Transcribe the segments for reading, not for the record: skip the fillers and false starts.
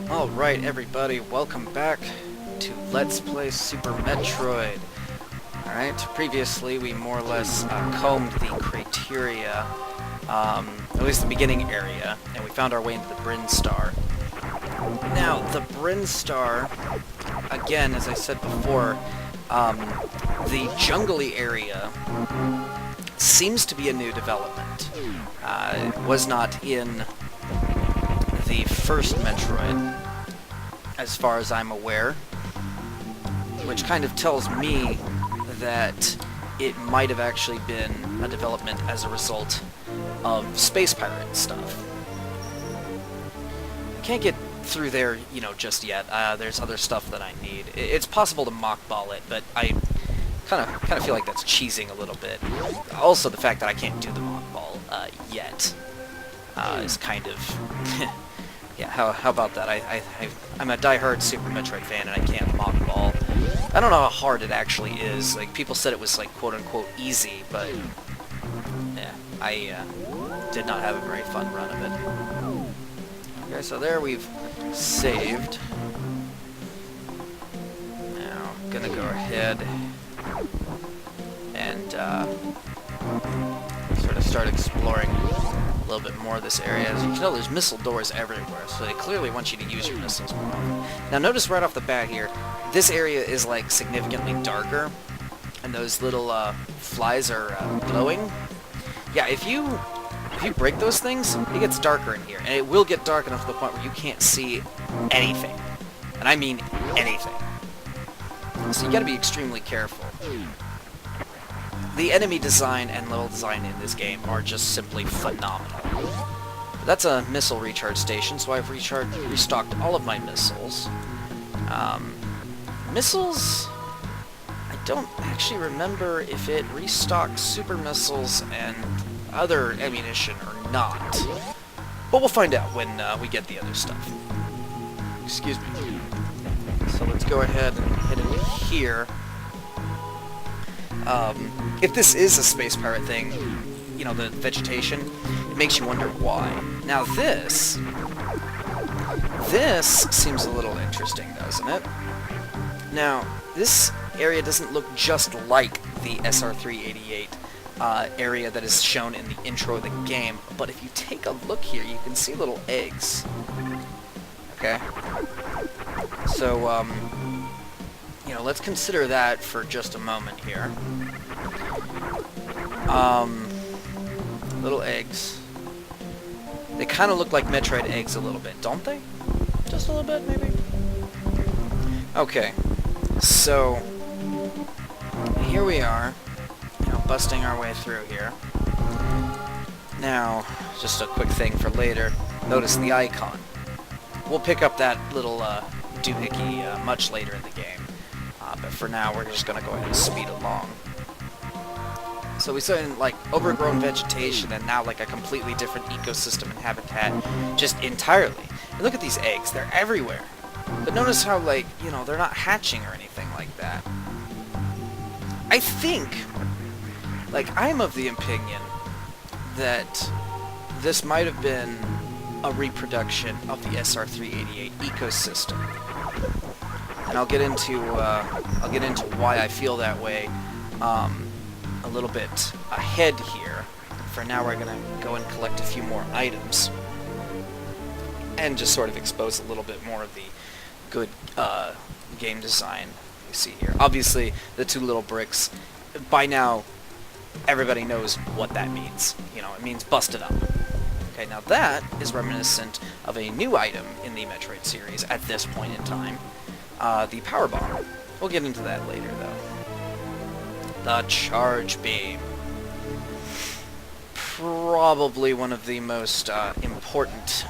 Alright everybody, welcome back to Let's Play Super Metroid. Alright, previously we more or less combed the criteria, at least the beginning area, and we found our way into the Brinstar. Now, the Brinstar, again, as I said before, the jungly area seems to be a new development. It was not in the first Metroid, as far as I'm aware, which kind of tells me that it might have actually been a development as a result of space pirate stuff. I can't get through there, just yet. There's other stuff that I need. It's possible to mockball it, but I kind of feel like that's cheesing a little bit. Also, the fact that I can't do the mockball yet is kind of yeah. How about that? I'm a die-hard Super Metroid fan, and I can't mockball. I don't know how hard it actually is. Like, people said it was like quote-unquote easy, but yeah, I did not have a very fun run of it. Okay, so there we've saved. Now, I'm gonna go ahead and sort of start exploring a little bit more of this area. As you can tell, there's missile doors everywhere, so they clearly want you to use your missiles more often. Now, notice right off the bat here, this area is like significantly darker, and those little flies are glowing. Yeah, if you break those things, it gets darker in here, and it will get dark enough to the point where you can't see anything. And I mean anything. So you gotta be extremely careful. The enemy design and level design in this game are just simply phenomenal. That's a missile recharge station, so I've restocked all of my missiles. Missiles, I don't actually remember if it restocks super missiles and other ammunition or not. But we'll find out when we get the other stuff. Excuse me. So let's go ahead and head into here. If this is a space pirate thing, the vegetation, it makes you wonder why. Now this seems a little interesting, doesn't it? Now, this area doesn't look just like the SR388 area that is shown in the intro of the game, but if you take a look here, you can see little eggs. Okay? So, let's consider that for just a moment here. Little eggs. They kind of look like Metroid eggs a little bit, don't they? Just a little bit, maybe? Okay. So, here we are, busting our way through here. Now, just a quick thing for later. Notice the icon. We'll pick up that little doohickey much later in the game. But for now, we're just going to go ahead and speed along. So we saw in, overgrown vegetation and now, a completely different ecosystem and habitat, just entirely. And look at these eggs. They're everywhere. But notice how, they're not hatching or anything like that. I think, I'm of the opinion that this might have been a reproduction of the SR388 ecosystem. And I'll get into why I feel that way a little bit ahead here. For now, we're gonna go and collect a few more items and just sort of expose a little bit more of the good game design you see here. Obviously, the two little bricks. By now, everybody knows what that means. It means busted up. Okay, now that is reminiscent of a new item in the Metroid series at this point in time. The power bomb. We'll get into that later, though. The charge beam. Probably one of the most important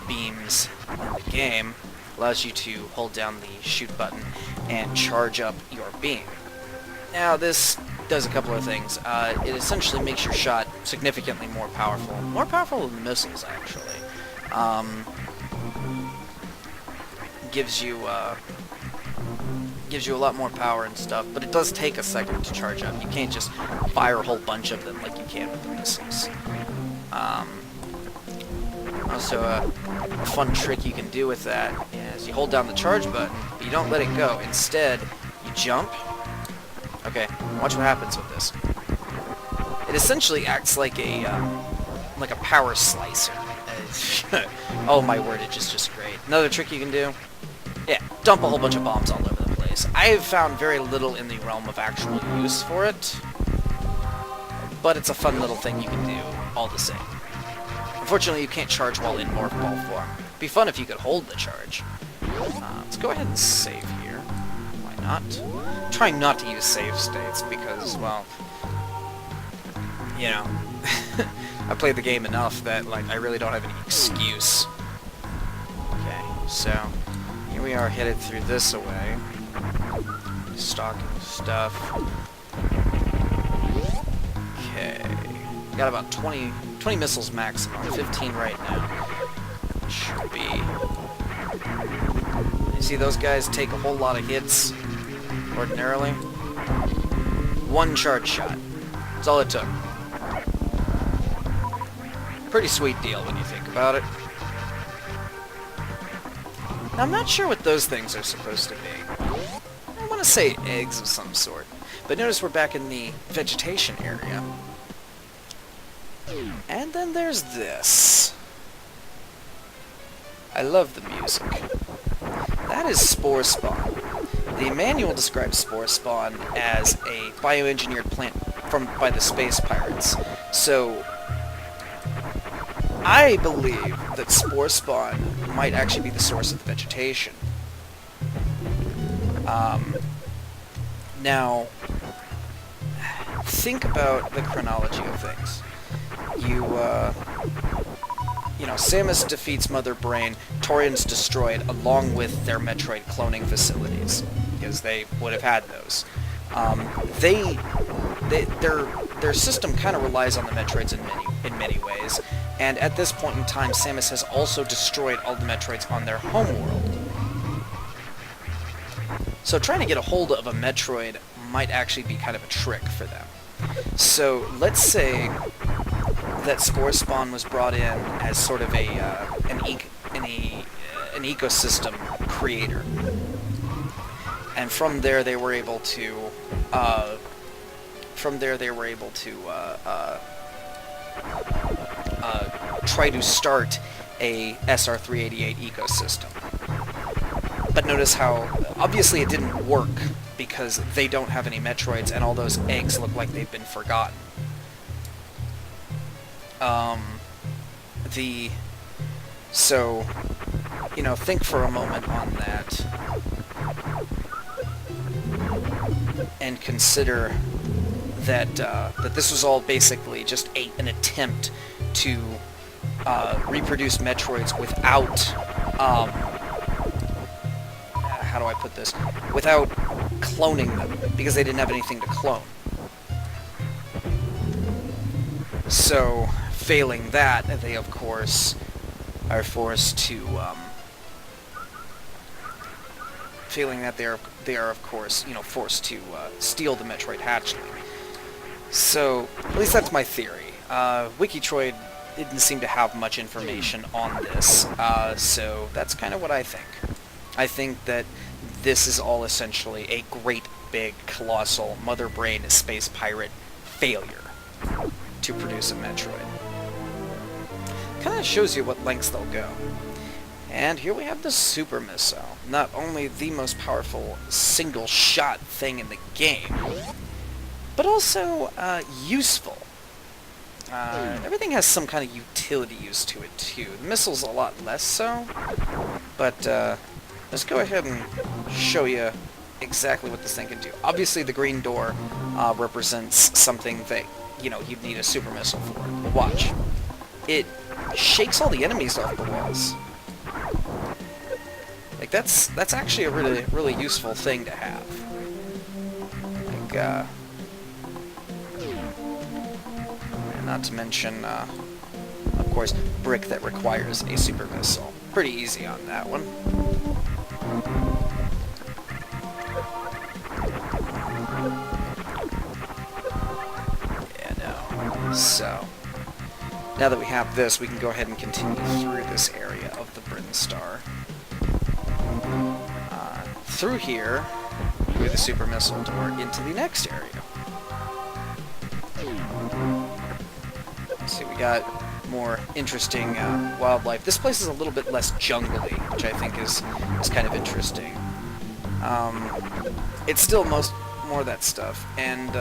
beams in the game. Allows you to hold down the shoot button and charge up your beam. Now, this does a couple of things. It essentially makes your shot significantly more powerful. More powerful than missiles, actually. Gives you a lot more power and stuff, but it does take a second to charge up. You can't just fire a whole bunch of them like you can with the missiles. Also, a fun trick you can do with that is you hold down the charge button, but you don't let it go. Instead, you jump. Okay, watch what happens with this. It essentially acts like a power slicer. Oh my word, it's just great. Another trick you can do? Yeah, dump a whole bunch of bombs all over the place. I have found very little in the realm of actual use for it, but it's a fun little thing you can do all the same. Unfortunately, you can't charge while in morph ball form. It'd be fun if you could hold the charge. Let's go ahead and save here. Why not? I'm trying not to use save states because, well, you know, I played the game enough that, like, I really don't have any excuse. Okay, so here we are headed through this away. Stocking stuff. Okay. Got about 20 missiles maximum. 15 right now. Should be. You see those guys take a whole lot of hits ordinarily? One charge shot. That's all it took. Pretty sweet deal when you think about it. Now, I'm not sure what those things are supposed to be. I want to say eggs of some sort. But notice we're back in the vegetation area. And then there's this. I love the music. That is Spore Spawn. The manual describes Spore Spawn as a bioengineered plant by the space pirates. So I believe that Spore Spawn might actually be the source of the vegetation. Now, think about the chronology of things. You know, Samus defeats Mother Brain, Torian's destroyed, along with their Metroid cloning facilities, because they would have had those. Their system kind of relies on the Metroids in many ways, and at this point in time, Samus has also destroyed all the Metroids on their homeworld. So trying to get a hold of a Metroid might actually be kind of a trick for them. So let's say that Spore Spawn was brought in as sort of an ecosystem creator, and from there they were able to try to start a SR-388 ecosystem. But notice how obviously it didn't work because they don't have any Metroids and all those eggs look like they've been forgotten. So, you know, think for a moment on that and consider that that this was all basically just an attempt to reproduce Metroids without how do I put this? Without cloning them, because they didn't have anything to clone. So, failing that, they of course are forced to they are of course, you know, forced to steal the Metroid hatchling. So, at least that's my theory. Wikitroid didn't seem to have much information on this, so that's kind of what I think. I think that this is all essentially a great, big, colossal Mother Brain space pirate failure to produce a Metroid. Kind of shows you what lengths they'll go. And here we have the Super Missile. Not only the most powerful single-shot thing in the game, but also useful. Everything has some kind of utility use to it, too. The missile's a lot less so, but let's go ahead and show you exactly what this thing can do. Obviously, the green door represents something that, you know, you'd need a super missile for. But watch. It shakes all the enemies off the walls. Like, that's actually a really useful thing to have. Like, and not to mention, of course, brick that requires a super missile. Pretty easy on that one. Yeah, no. So, Now that we have this, we can go ahead and continue through this area of the Brinstar. Through here, through the super missile door, into the next area. Let's see, we got more interesting wildlife. This place is a little bit less jungly, which I think is kind of interesting. It's still more of that stuff, and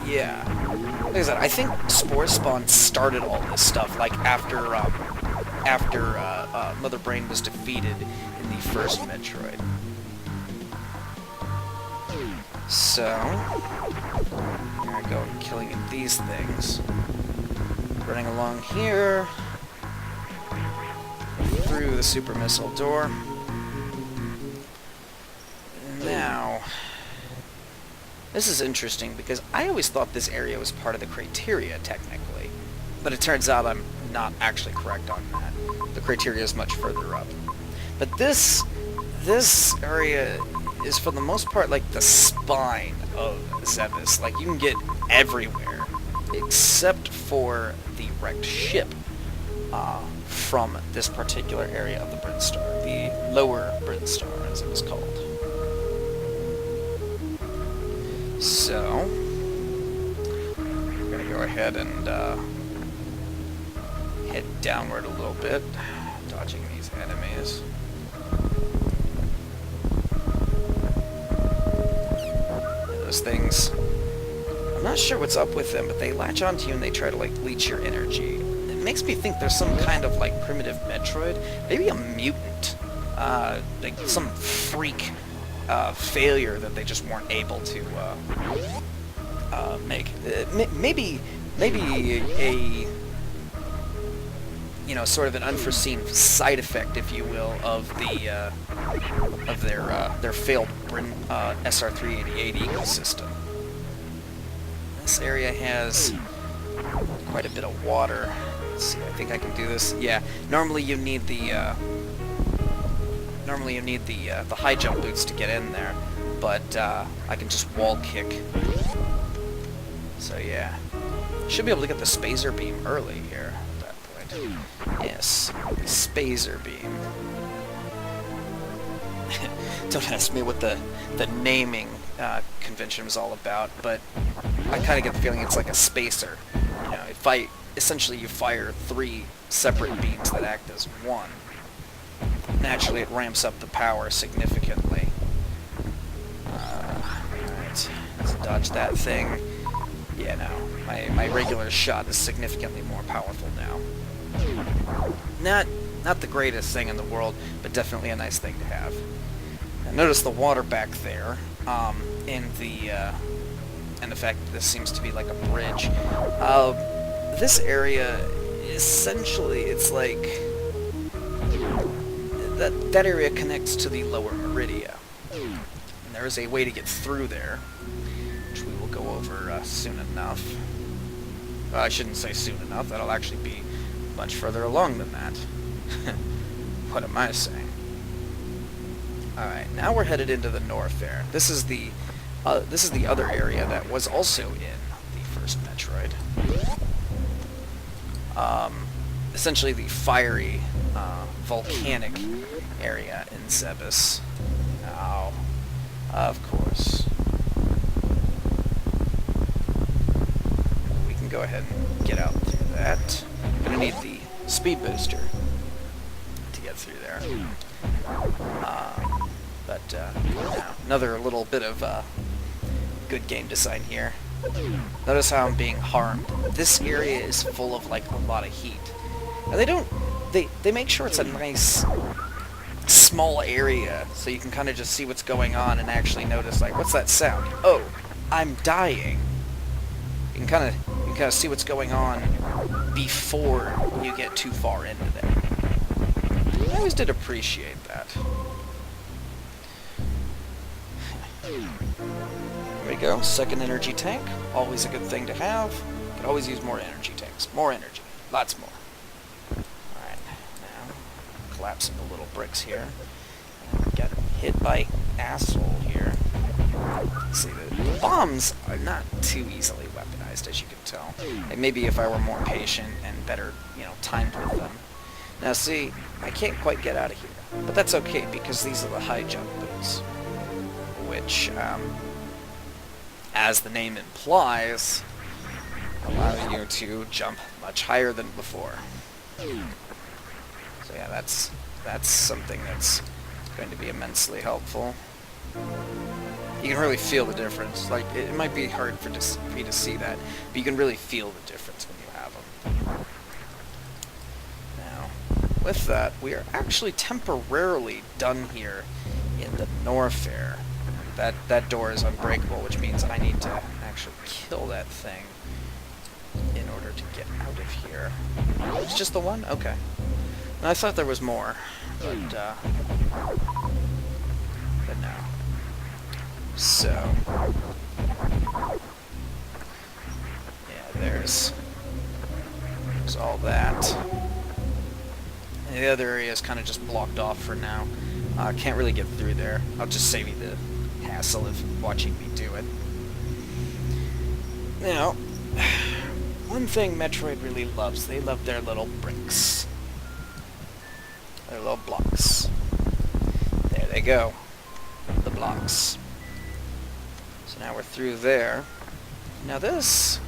yeah. Like I said, I think Spore Spawn started all this stuff, like after Mother Brain was defeated in the first Metroid. So, here I go, killing these things. Running along here, through the super missile door. Now, this is interesting because I always thought this area was part of the criteria, technically. But it turns out I'm not actually correct on that. The criteria is much further up. But this area is for the most part like the spine of Zebes. Like, you can get everywhere except for the wrecked ship from this particular area of the Brinstar. The lower Brinstar, as it was called. So, we're going to go ahead and head downward a little bit, dodging these enemies. Those things, I'm not sure what's up with them, but they latch onto you and they try to, like, leech your energy. It makes me think there's some kind of, like, primitive Metroid, maybe a mutant, like some freak failure that they just weren't able to make. Maybe a, you know, sort of an unforeseen side effect, if you will, of the of their failed SR388 ecosystem. This area has quite a bit of water. Let's see, I think I can do this. Yeah, normally you need the high jump boots to get in there, but I can just wall kick. So yeah, should be able to get the Spazer Beam early here at that point. Yes, Spazer Beam. Don't ask me what the naming convention was all about, but I kind of get the feeling it's like a spacer. You know, essentially you fire 3 separate beams that act as one. Naturally, it ramps up the power significantly. Alright, let's dodge that thing. Yeah, no, my regular shot is significantly more powerful now. Not the greatest thing in the world, but definitely a nice thing to have. Now, notice the water back there, and the fact that this seems to be like a bridge. This area, essentially, it's like that area connects to the lower Meridia, and there is a way to get through there, which we will go over soon enough. I shouldn't say soon enough. That'll actually be much further along than that. What am I saying? Alright, now we're headed into the north there. This is the other area that was also in the first Metroid. Essentially the fiery, volcanic area in Zebes. Oh, of course. We can go ahead and get out through that. Gonna need the speed booster to get through there. Another little bit of good game design here. Notice how I'm being harmed. This area is full of, like, a lot of heat. And they make sure it's a nice small area so you can kind of just see what's going on and actually notice, like, what's that sound? Oh, I'm dying. You can kind of see what's going on before you get too far into there. I always did appreciate that. There we go, second energy tank. Always a good thing to have. Could always use more energy tanks. More energy. Lots more. Alright, now collapsing the little bricks here. Got hit by asshole here. See, the bombs are not too easily weaponized. organized, as you can tell. Like maybe if I were more patient and better, timed with them. Now see, I can't quite get out of here, but that's okay because these are the high jump boots, which, as the name implies, allow you to jump much higher than before. So yeah, that's something that's going to be immensely helpful. You can really feel the difference. Like, it might be hard for you to see that, but you can really feel the difference when you have them. Now, with that, we are actually temporarily done here in the Norfair. That door is unbreakable, which means I need to actually kill that thing in order to get out of here. It's just the one? Okay. And I thought there was more, but no. So, yeah, there's all that. And the other area is kind of just blocked off for now. Can't really get through there. I'll just save you the hassle of watching me do it. Now, one thing Metroid really loves, they love their little bricks. Their little blocks. There they go. The blocks. So now we're through there. Now this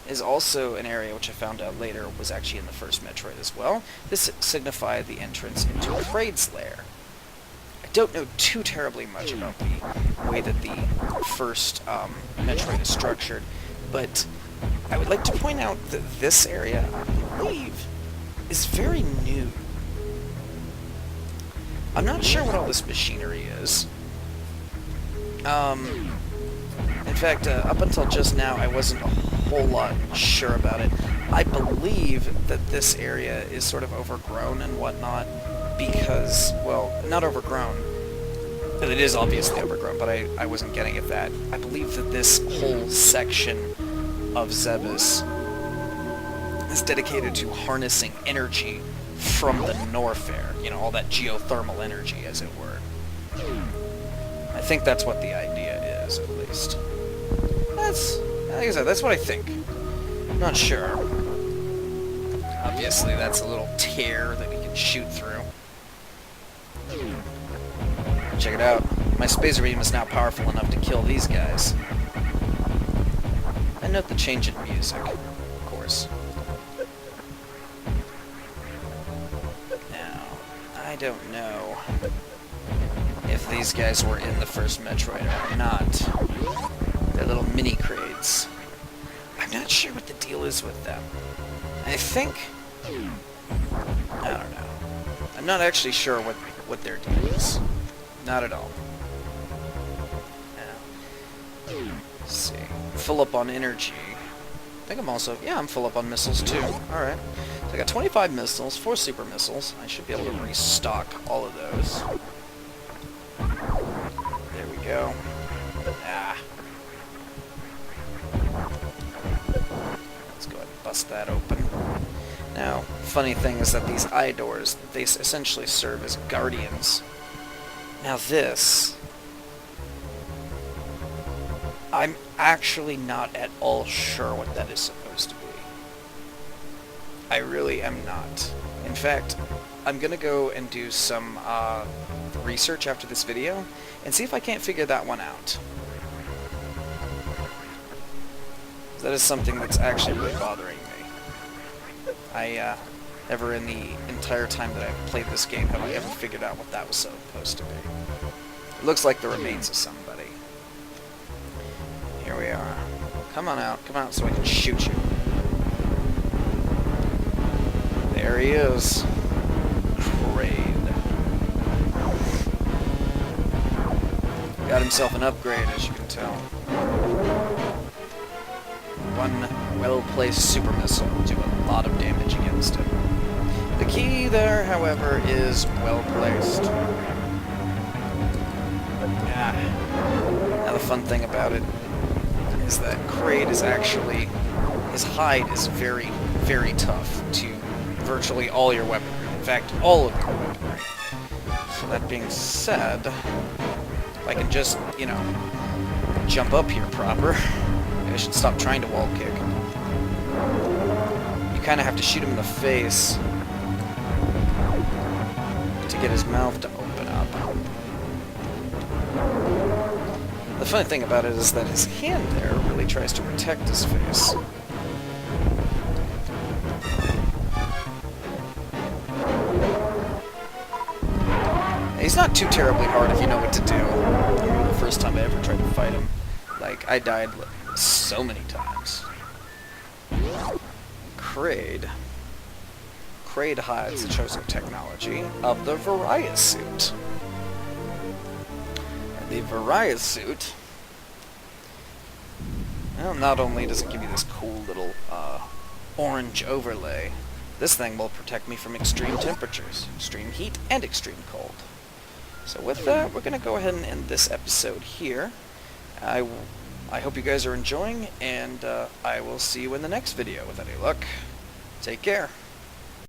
is also an area which I found out later was actually in the first Metroid as well. This signified the entrance into Kraid's lair. I don't know too terribly much about the way that the first Metroid is structured, but I would like to point out that this area, I believe, is very new. I'm not sure what all this machinery is. In fact, up until just now, I wasn't a whole lot sure about it. I believe that this area is sort of overgrown and whatnot because, well, not overgrown. It is obviously overgrown, but I wasn't getting at that. I believe that this whole section of Zebes is dedicated to harnessing energy from the Norfair. All that geothermal energy, as it were. I think that's what the idea is, at least. Like I said, that's what I think. I'm not sure. Obviously, that's a little tear that we can shoot through. Check it out. My spacer beam is now powerful enough to kill these guys. And note the change in music, of course. Now, I don't know if these guys were in the first Metroid or not. They're little mini Kraids. I'm not sure what the deal is with them. I think... I don't know. I'm not actually sure what their deal is. Not at all. Now, let's see. Full up on energy. I think I'm also... Yeah, I'm full up on missiles too. Alright. So I got 25 missiles, 4 super missiles. I should be able to restock all of those. There we go. Ah. Let's go ahead and bust that open. Now, funny thing is that these eye doors, they essentially serve as guardians. Now this... I'm actually not at all sure what that is supposed to be. I really am not. In fact, I'm gonna go and do some research after this video and see if I can't figure that one out. That is something that's actually really bothering me. Never in the entire time that I've played this game have I ever figured out what that was supposed to be. It looks like the remains of somebody. Here we are. Come on out so I can shoot you. There he is. Kraid. Got himself an upgrade, as you can tell. One well-placed super missile will do a lot of damage against him. The key there, however, is well-placed. Now the fun thing about it is that Kraid is actually... his hide is very, very tough to virtually all your weaponry. In fact, all of your weaponry. So that being said, if I can just, jump up here proper, I should stop trying to wall kick. You kind of have to shoot him in the face to get his mouth to open up. The funny thing about it is that his hand there really tries to protect his face. He's not too terribly hard if you know what to do. I remember the first time I ever tried to fight him. Like, I died so many times. Kraid. Kraid hides the chosen technology of the Variety suit. And the Variety suit, well, not only does it give you this cool little orange overlay, this thing will protect me from extreme temperatures, extreme heat, and extreme cold. So with that, we're going to go ahead and end this episode here. I hope you guys are enjoying, and I will see you in the next video with any luck. Take care.